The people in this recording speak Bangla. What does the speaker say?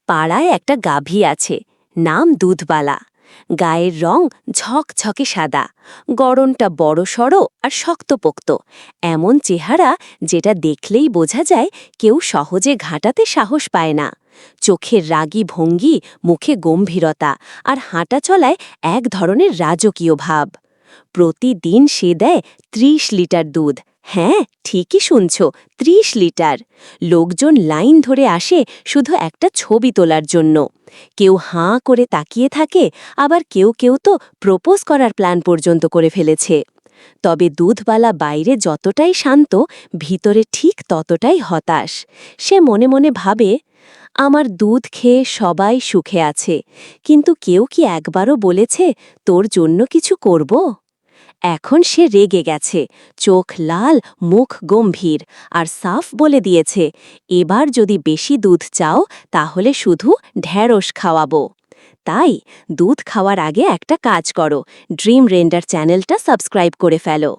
পাড়ায় একটা গাভী আছে, নাম দুধবালা। গায়ের রং ঝকঝকে সাদা, গড়নটা বড়সড় আর শক্তপোক্ত। এমন চেহারা যেটা দেখলেই বোঝা যায় কেউ সহজে ঘাটাতে সাহস পায় না। চোখের রাগী ভঙ্গি, মুখে গম্ভীরতা, আর হাঁটা চলায় এক ধরনের রাজকীয় ভাব। প্রতিদিন সে দেয় ৩০ লিটার দুধ। হ্যাঁ, ঠিকই শুনছ, ৩০ লিটার। লোকজন লাইন ধরে আসে শুধু একটা ছবি তোলার জন্য। কেউ হাঁ করে তাকিয়ে থাকে, আবার কেউ কেউ তো প্রপোজ করার প্ল্যান পর্যন্ত করে ফেলেছে। তবে দুধবালা বাইরে যতটাই শান্ত, ভিতরে ঠিক ততটাই হতাশ। সে মনে মনে ভাবে, আমার দুধ খেয়ে সবাই সুখে আছে, কিন্তু কেউ কি একবারও বলেছে তোর জন্য কিছু করব? এখন সে রেগে গেছে, চোখ লাল, মুখ গম্ভীর, আর সাফ বলে দিয়েছে, এবার যদি বেশি দুধ চাও তাহলে শুধু ঢ্যাঁড়স খাওয়াবো। তাই দুধ খাওয়ার আগে একটা কাজ করো, ড্রিম রেন্ডার চ্যানেলটা সাবস্ক্রাইব করে ফেলো।